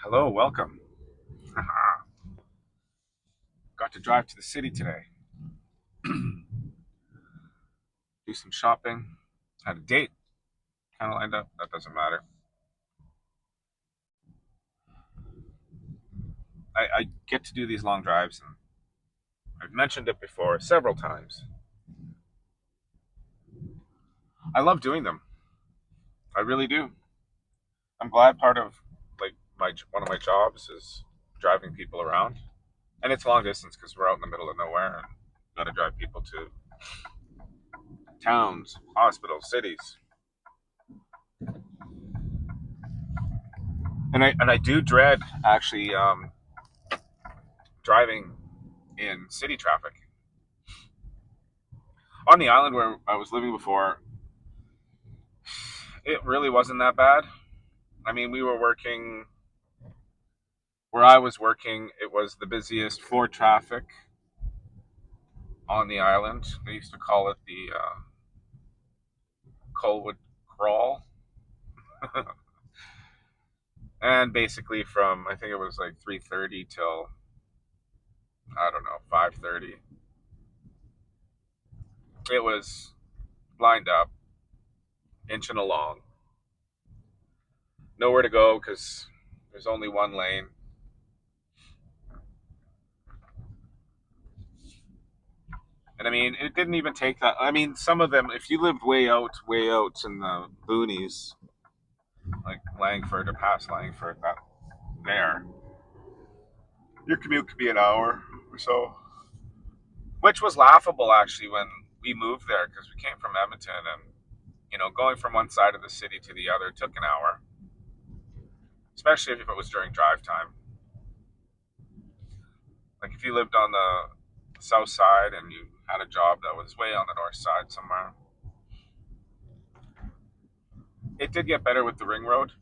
Hello, welcome. Got to drive to the city today, do some shopping. Had a date kind of lined up. That doesn't matter. I get to do these long drives, and I've mentioned it before several times. I love doing them. I really do. I'm glad part of like my one of my jobs is driving people around, and it's long distance because we're out in the middle of nowhere and got to drive people to towns, hospitals, cities. And I do dread actually driving in city traffic. On the island where I was living before, it really wasn't that bad. I mean, we were working where I was working. It was the busiest for traffic on the island. They used to call it the Colwood Crawl, and basically from I think it was like 3:30 till I don't know 5:30. It was lined up, inching along, nowhere to go because there's only one lane. And I mean, it didn't even take that. I mean, some of them, if you lived way out in the boonies, like Langford or past Langford, that there, your commute could be an hour or so, which was laughable actually when we moved there because we came from Edmonton and going from one side of the city to the other took an hour, especially if it was during drive time. Like if you lived on the south side and you had a job that was way on the north side somewhere, it did get better with the ring road.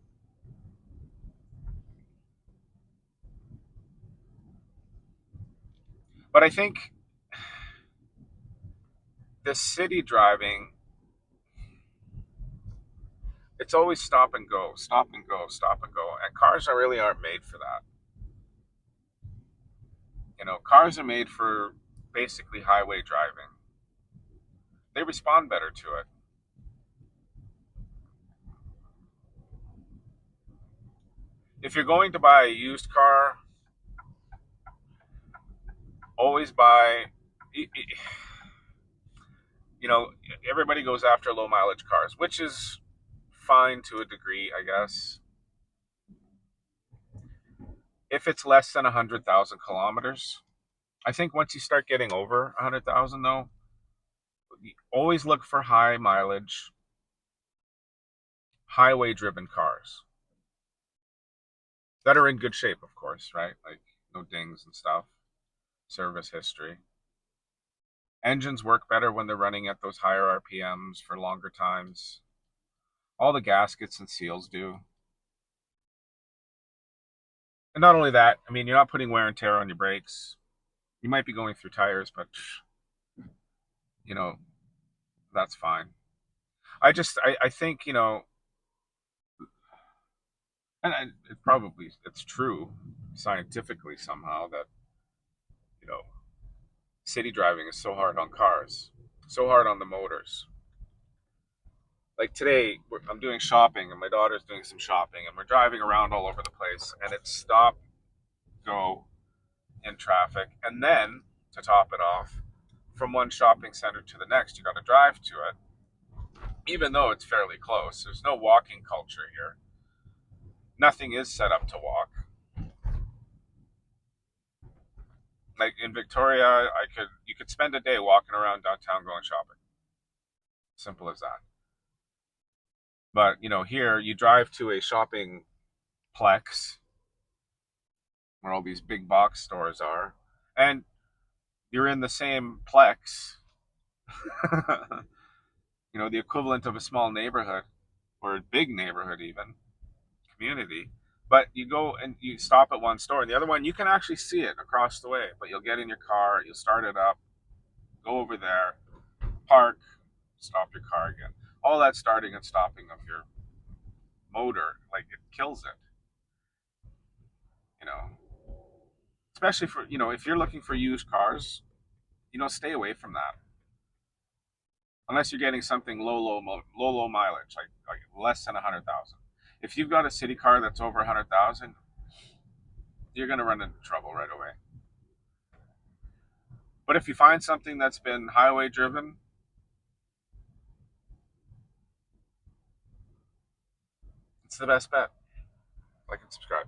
But I think the city driving, it's always stop and go, stop and go, stop and go, and cars are really aren't made for that. Cars are made for basically highway driving. They respond better to it. If you're going to buy a used car, always buy. You know, everybody goes after low mileage cars, which is fine to a degree, I guess. If it's less than 100,000 kilometers, I think once you start getting over 100,000, though, always look for high mileage, highway driven cars that are in good shape, of course, right? Like no dings and stuff, service history. Engines work better when they're running at those higher RPMs for longer times. All the gaskets and seals do. And not only that, I mean, you're not putting wear and tear on your brakes. You might be going through tires, but you know, that's fine. I think, and it's true scientifically somehow that, you know, city driving is so hard on cars, so hard on the motors. Like today, I'm doing shopping and my daughter's doing some shopping and we're driving around all over the place and it's stop, go in traffic. And then to top it off, from one shopping center to the next, you got to drive to it, even though it's fairly close. There's no walking culture here. Nothing is set up to walk. Like in Victoria, you could spend a day walking around downtown going shopping. Simple as that. But here you drive to a shopping plex where all these big box stores are, and you're in the same plex, the equivalent of a small neighborhood or a big neighborhood even community. But you go and you stop at one store, and the other one you can actually see it across the way. But you'll get in your car, you'll start it up, go over there, park, stop your car again. All that starting and stopping of your motor, like it kills it. especially for, if you're looking for used cars, stay away from that unless you're getting something low mileage, like less than 100,000. If you've got a city car that's over 100,000, you're going to run into trouble right away. But if you find something that's been highway driven, it's the best bet. Like and subscribe.